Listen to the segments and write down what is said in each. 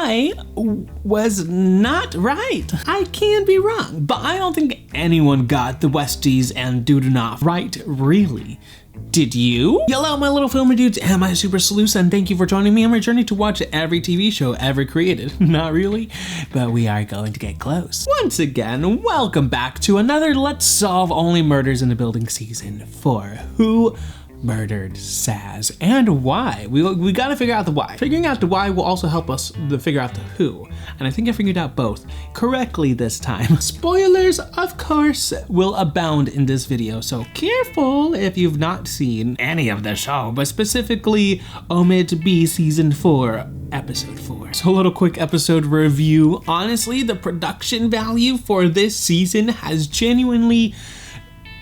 I was not right. I can be wrong, but I don't think anyone got the Westies and Dudenoff right, really. Did you? Hello, my little filmer dudes and my super sleuths, and thank you for joining me on my journey to watch every TV show ever created. Not really, but we are going to get close. Once again, welcome back to another Let's Solve Only Murders in the Building Season 4. Who murdered Saz and why? We gotta figure out the why. Figuring out the why will also help us to figure out the who. And I think I figured out both correctly this time. Spoilers, of course, will abound in this video, so careful if you've not seen any of the show, but specifically OMITB Season 4, Episode 4. So a little quick episode review. Honestly, the production value for this season has genuinely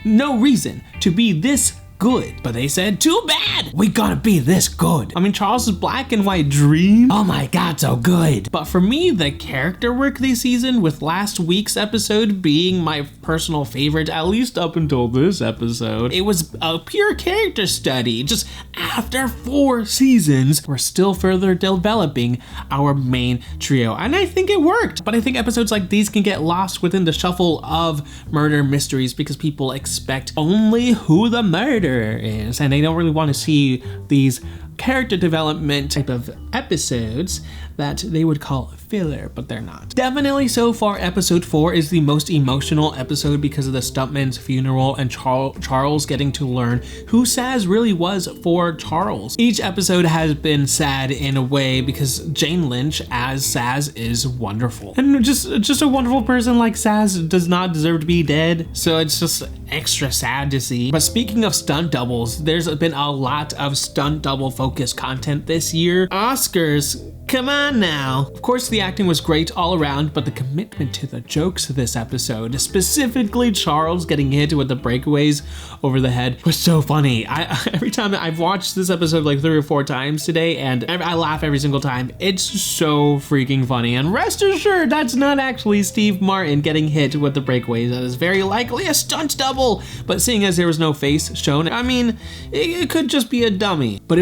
no reason to be this good, but they said, too bad, we gotta be this good. I mean, Charles's black and white dream, oh my god, so good. But for me, the character work this season, with last week's episode being my personal favorite, at least up until this episode, it was a pure character study. Just after 4 seasons, we're still further developing our main trio, and I think it worked. But I think episodes like these can get lost within the shuffle of murder mysteries because people expect only who the murderer is, and they don't really want to see these character development type of episodes that they would call filler, but they're not. Definitely so far, episode 4 is the most emotional episode because of the stuntman's funeral and Charles getting to learn who Saz really was for Charles. Each episode has been sad in a way because Jane Lynch as Saz is wonderful. And just a wonderful person like Saz does not deserve to be dead, so it's just extra sad to see. But speaking of stunt doubles, there's been a lot of stunt double focused content this year. Oscars, come on now. Of course, the acting was great all around, but the commitment to the jokes of this episode, specifically Charles getting hit with the breakaways over the head, was so funny. Every time I've watched this episode like 3 or 4 times today, and I laugh every single time. It's so freaking funny. And rest assured, that's not actually Steve Martin getting hit with the breakaways. That is very likely a stunt double. But seeing as there was no face shown, I mean, it could just be a dummy. But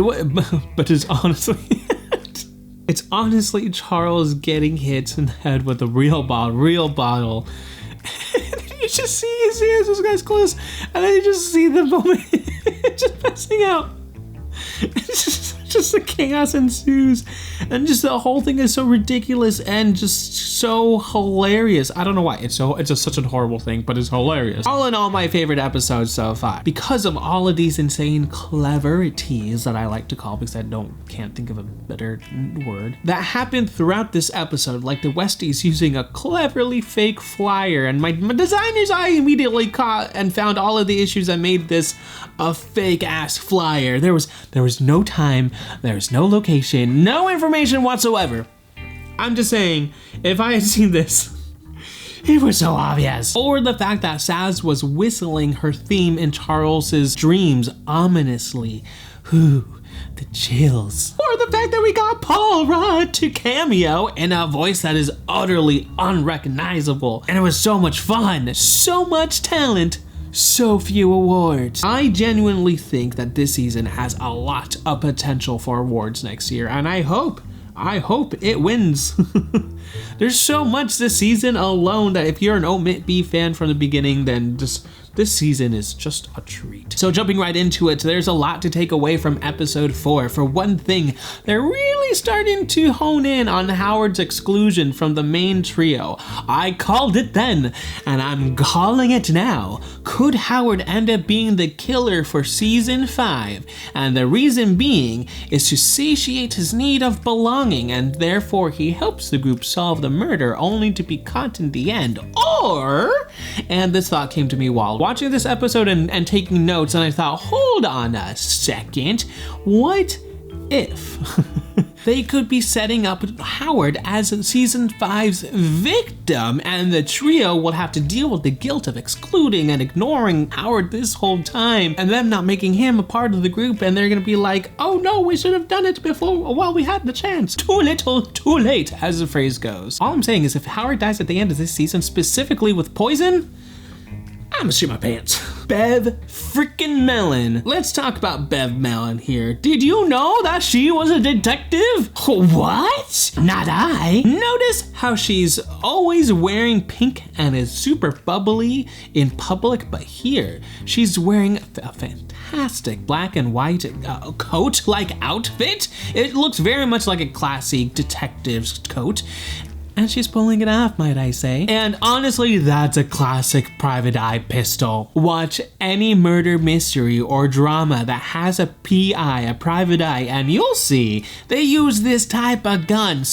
it's honestly. It's honestly Charles getting hit in the head with a real bottle. You just see this guy's close, and then you just see the moment just passing out. It's just the chaos ensues, and just the whole thing is so ridiculous and just so hilarious. I don't know why it's just such a horrible thing, but it's hilarious. All in all, my favorite episode so far because of all of these insane cleverities that I like to call, because I can't think of a better word, that happened throughout this episode, like the Westies using a cleverly fake flyer, and my designers, I immediately caught and found all of the issues that made this a fake ass flyer. There was no time, there's no location, no information whatsoever. I'm just saying, if I had seen this, it was so obvious. Or the fact that Saz was whistling her theme in Charles's dreams ominously. Ooh, the chills. Or the fact that we got Paul Rudd to cameo in a voice that is utterly unrecognizable. And it was so much fun, so much talent, so few awards. I genuinely think that this season has a lot of potential for awards next year, and I hope it wins. There's so much this season alone that if you're an OMITB fan from the beginning, then this season is just a treat. So jumping right into it, there's a lot to take away from episode 4. For one thing, they're really starting to hone in on Howard's exclusion from the main trio. I called it then, and I'm calling it now. Could Howard end up being the killer for season 5? And the reason being is to satiate his need of belonging, and therefore he helps the group solve the murder only to be caught in the end. Or, and this thought came to me while watching this episode and taking notes, and I thought, hold on a second, what if they could be setting up Howard as season 5's victim, and the trio will have to deal with the guilt of excluding and ignoring Howard this whole time, and them not making him a part of the group, and they're gonna be like, oh no, we should have done it before while we had the chance. Too little, too late, as the phrase goes. All I'm saying is if Howard dies at the end of this season, specifically with poison, I'm gonna shit my pants. Bev Freakin Mellon. Let's talk about Bev Mellon here. Did you know that she was a detective? What? Not I. Notice how she's always wearing pink and is super bubbly in public, but here she's wearing a fantastic black and white coat-like outfit. It looks very much like a classy detective's coat. And she's pulling it off, might I say. And honestly, that's a classic private eye pistol. Watch any murder mystery or drama that has a PI, a private eye, and you'll see they use this type of gun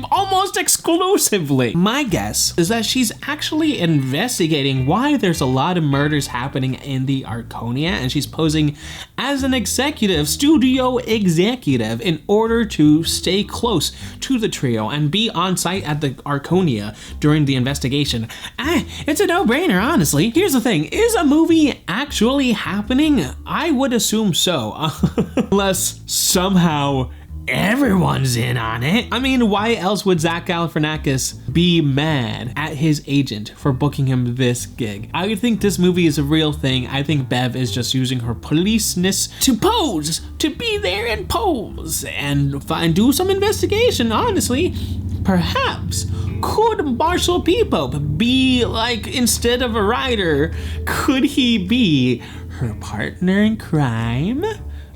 almost exclusively. My guess is that she's actually investigating why there's a lot of murders happening in the Arconia, and she's posing as an executive, studio executive, in order to stay close to the trio and be on site at the Arconia during the investigation. It's a no-brainer, honestly. Here's the thing, is a movie actually happening? I would assume so, unless somehow everyone's in on it. I mean, why else would Zach Galifianakis be mad at his agent for booking him this gig? I think this movie is a real thing. I think Bev is just using her policeness to pose, to be there and pose, and do some investigation, honestly. Perhaps, could Marshall Peepo be, like, instead of a writer, could he be her partner in crime?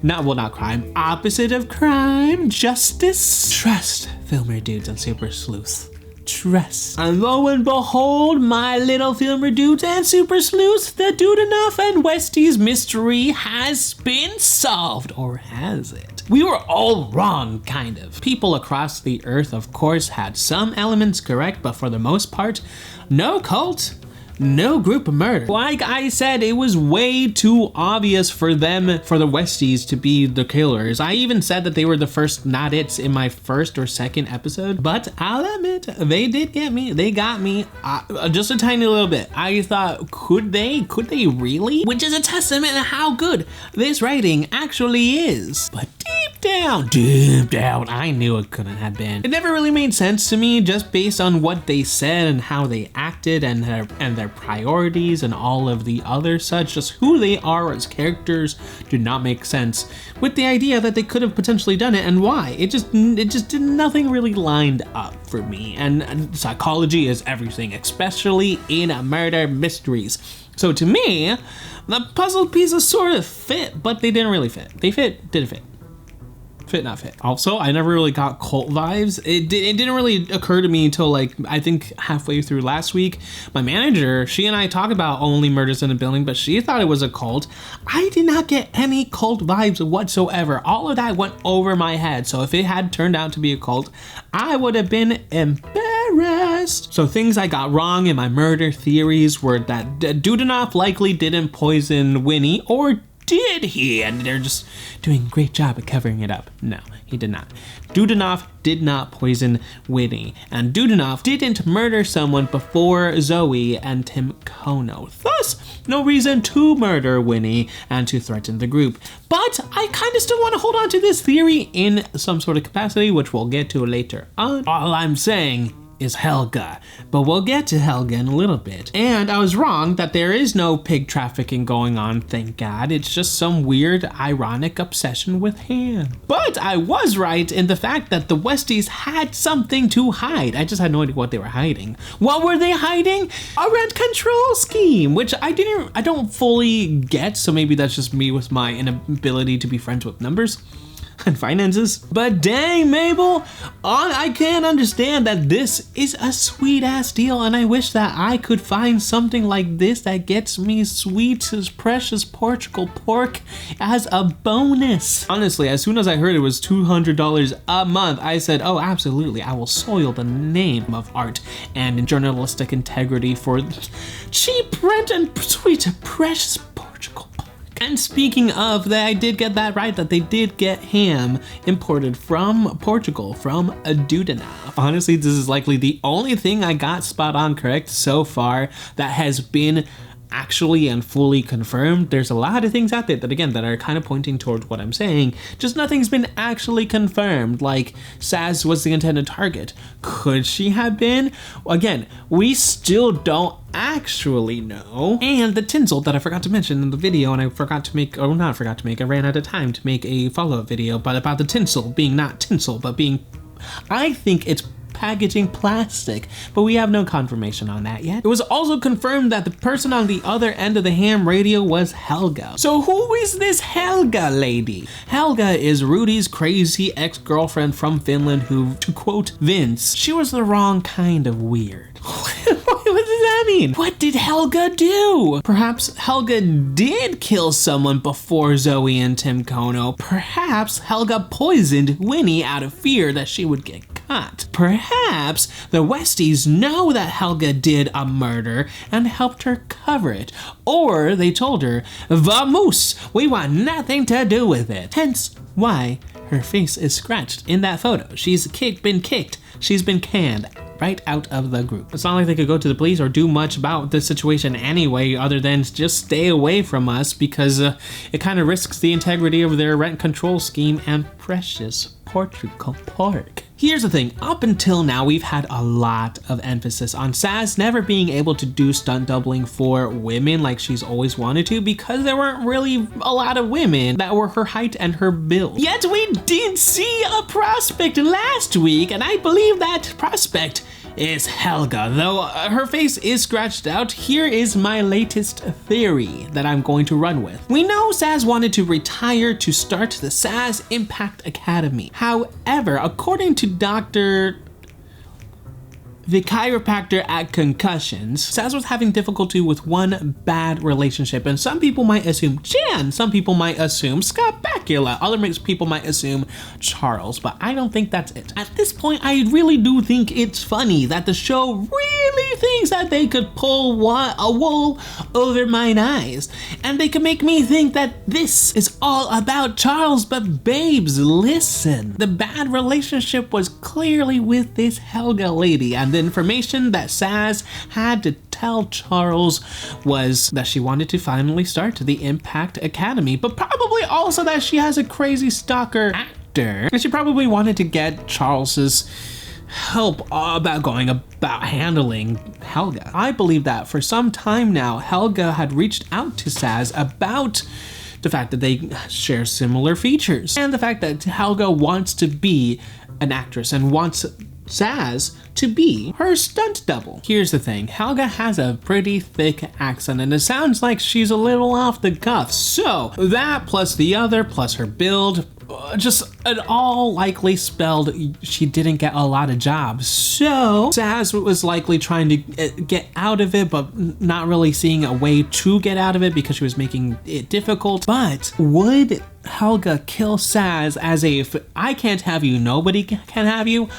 Not crime, opposite of crime, justice. Trust, Filmer Dudes and Super Sleuths. Trust. And lo and behold, my little Filmer Dudes and Super Sleuths, the Dudenoff and Westies mystery has been solved. Or has it? We were all wrong, kind of. People across the earth, of course, had some elements correct, but for the most part, no cult, no group murder. Like I said, it was way too obvious for them, for the Westies, to be the killers. I even said that they were the first not its in my first or second episode, but I'll admit, they did get me. They got me just a tiny little bit. I thought, could they really? Which is a testament to how good this writing actually is. But deep down, I knew it couldn't have been. It never really made sense to me, just based on what they said and how they acted and their priorities and all of the other such. Just who they are as characters did not make sense with the idea that they could have potentially done it and why. It just did nothing really lined up for me. And psychology is everything, especially in murder mysteries. So to me, the puzzle pieces sort of fit, but they didn't really fit. They didn't fit. Fit, not fit. Also, I never really got cult vibes. It didn't really occur to me until, like, I think halfway through last week. My manager, she and I talked about Only Murders in the Building, but she thought it was a cult. I did not get any cult vibes whatsoever. All of that went over my head. So if it had turned out to be a cult, I would have been embarrassed. So things I got wrong in my murder theories were that Dudenoff likely didn't poison Winnie, or did he? And they're just doing a great job at covering it up. No, he did not. Dudenoff did not poison Winnie, and Dudenoff didn't murder someone before Zoe and Tim Kono. Thus, no reason to murder Winnie and to threaten the group. But I kind of still want to hold on to this theory in some sort of capacity, which we'll get to later on. All I'm saying is Helga, but we'll get to Helga in a little bit. And I was wrong that there is no pig trafficking going on, thank God. It's just some weird, ironic obsession with ham. But I was right in the fact that the Westies had something to hide. I just had no idea what they were hiding. What were they hiding? A rent control scheme, which I don't fully get, so maybe that's just me with my inability to be friends with numbers and finances. But dang, Mabel, I can't understand that this is a sweet ass deal, and I wish that I could find something like this that gets me sweet as precious Portugal pork as a bonus. Honestly, as soon as I heard it was $200 a month, I said, oh, absolutely, I will soil the name of art and journalistic integrity for cheap rent and sweet precious Portugal. And speaking of that, I did get that right, that they did get ham imported from Portugal, from a Dudenoff. Honestly, this is likely the only thing I got spot on correct so far that has been actually and fully confirmed. There's a lot of things out there that, again, that are kind of pointing towards what I'm saying, just nothing's been actually confirmed. Like, Saz was the intended target. Could she have been? Again, we still don't actually know. And the tinsel that I forgot to mention in the video, and I forgot to make, or not forgot to make, I ran out of time to make a follow-up video, but about the tinsel being not tinsel, but being, I think it's packaging plastic, but we have no confirmation on that yet. It was also confirmed that the person on the other end of the ham radio was Helga. So who is this Helga lady? Helga is Rudy's crazy ex-girlfriend from Finland who, to quote Vince, she was the wrong kind of weird. What does that mean? What did Helga do? Perhaps Helga did kill someone before Zoe and Tim Kono. Perhaps Helga poisoned Winnie out of fear that she would get caught. Perhaps the Westies know that Helga did a murder and helped her cover it. Or they told her, "Vamos, we want nothing to do with it." Hence why her face is scratched in that photo. She's been kicked. She's been canned right out of the group. It's not like they could go to the police or do much about this situation anyway, other than just stay away from us, because it kind of risks the integrity of their rent control scheme and precious Portugal pork. Here's the thing, up until now we've had a lot of emphasis on Saz never being able to do stunt doubling for women like she's always wanted to, because there weren't really a lot of women that were her height and her build. Yet we did see a prospect last week, and I believe that prospect is Helga. Though her face is scratched out, here is my latest theory that I'm going to run with. We know Saz wanted to retire to start the Saz Impact Academy. However, according to the chiropractor at Concussions, Saz was having difficulty with one bad relationship, and some people might assume Jan, some people might assume Scott Bakula, other people might assume Charles, but I don't think that's it. At this point, I really do think it's funny that the show really thinks that they could pull a wool over my eyes, and they could make me think that this is all about Charles, but babes, listen. The bad relationship was clearly with this Helga lady, and the information that Saz had to tell Charles was that she wanted to finally start the Impact Academy, but probably also that she has a crazy stalker actor, and she probably wanted to get Charles's help about handling Helga. I believe that for some time now, Helga had reached out to Saz about the fact that they share similar features, and the fact that Helga wants to be an actress and wants Saz to be her stunt double. Here's the thing, Helga has a pretty thick accent, and it sounds like she's a little off the cuff. So that plus the other, plus her build, just it all likely spelled she didn't get a lot of jobs. So Saz was likely trying to get out of it, but not really seeing a way to get out of it because she was making it difficult. But would Helga kill Saz as a I can't have you, nobody can have you?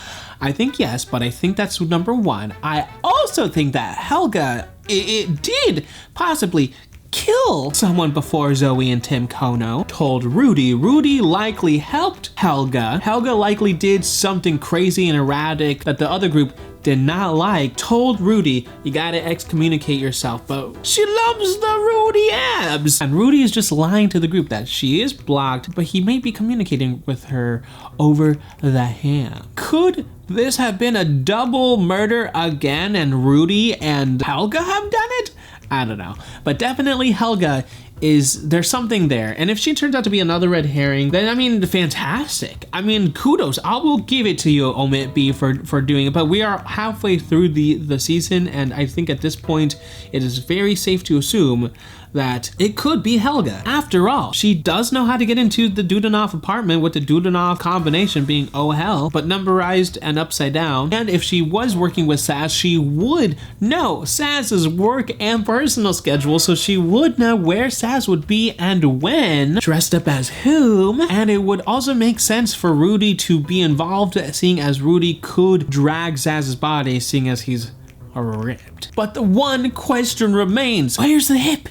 I think yes, but I think that's number one. I also think that Helga, it did possibly kill someone before Zoe and Tim Kono told Rudy. Rudy likely helped Helga. Helga likely did something crazy and erratic that the other group did not like, told Rudy, you gotta excommunicate yourself, but she loves the Rudy abs. And Rudy is just lying to the group that she is blocked, but he may be communicating with her over the ham. Could this have been a double murder again, and Rudy and Helga have done it? I don't know, but definitely Helga there's something there. And if she turns out to be another red herring, then I mean, fantastic. I mean, kudos, I will give it to you, OMITB, for doing it. But we are halfway through the season, and I think at this point, it is very safe to assume that it could be Helga. After all, she does know how to get into the Dudenoff apartment with the Dudenoff combination being oh hell, but numberized and upside down. And if she was working with Saz, she would know Saz's work and personal schedule, so she would know where Saz would be and when, dressed up as whom, and it would also make sense for Rudy to be involved, seeing as Rudy could drag Saz's body, seeing as he's ripped. But the one question remains, where's the hip?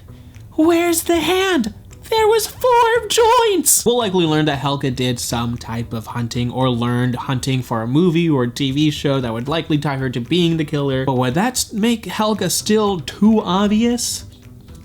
Where's the hand? There was 4 joints! We'll likely learn that Helga did some type of hunting or learned hunting for a movie or TV show that would likely tie her to being the killer. But would that make Helga still too obvious?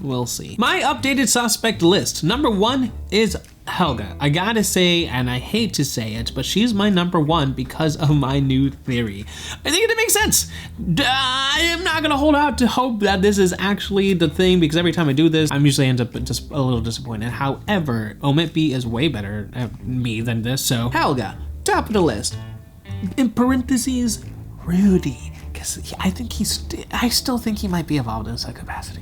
We'll see. My updated suspect list. Number 1 is Helga. I gotta say, and I hate to say it, but she's my number 1 because of my new theory. I think it makes sense. I am not gonna hold out to hope that this is actually the thing, because every time I do this, I'm usually end up just a little disappointed. However, OMITB is way better at me than this, so Helga, top of the list. In parentheses, Rudy, because I think I still think he might be evolved in some capacity.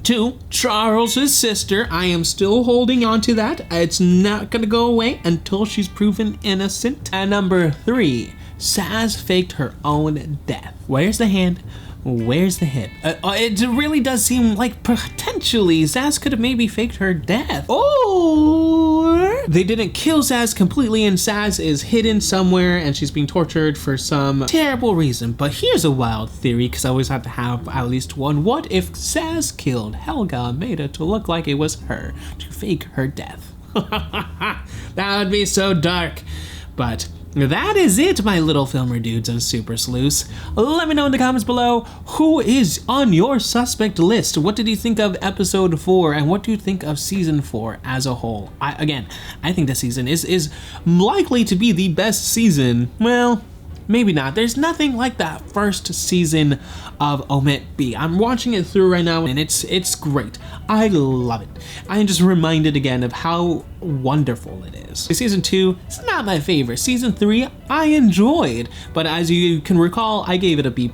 2, Charles's sister. I am still holding on to that. It's not gonna go away until she's proven innocent. And number 3, Saz faked her own death. Where's the hand? Where's the hip? It really does seem like potentially Saz could have maybe faked her death. Or they didn't kill Saz completely and Saz is hidden somewhere and she's being tortured for some terrible reason. But here's a wild theory, because I always have to have at least one. What if Saz killed Helga and made it to look like it was her to fake her death? That would be so dark. But that is it, my little filmer dudes and super sleuths. Let me know in the comments below who is on your suspect list. What did you think of episode 4 and what do you think of season 4 as a whole? I think this season is likely to be the best season. Well, maybe not. There's nothing like that first season of OMITB. I'm watching it through right now and it's great. I love it. I am just reminded again of how wonderful it is. Season 2, it's not my favorite. Season 3, I enjoyed, but as you can recall, I gave it a B+.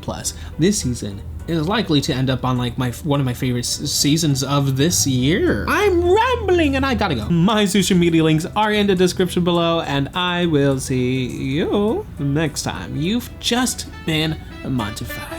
This season is likely to end up on like one of my favorite seasons of this year. I'm rambling and I gotta go. My social media links are in the description below and I will see you next time. You've just been Montified.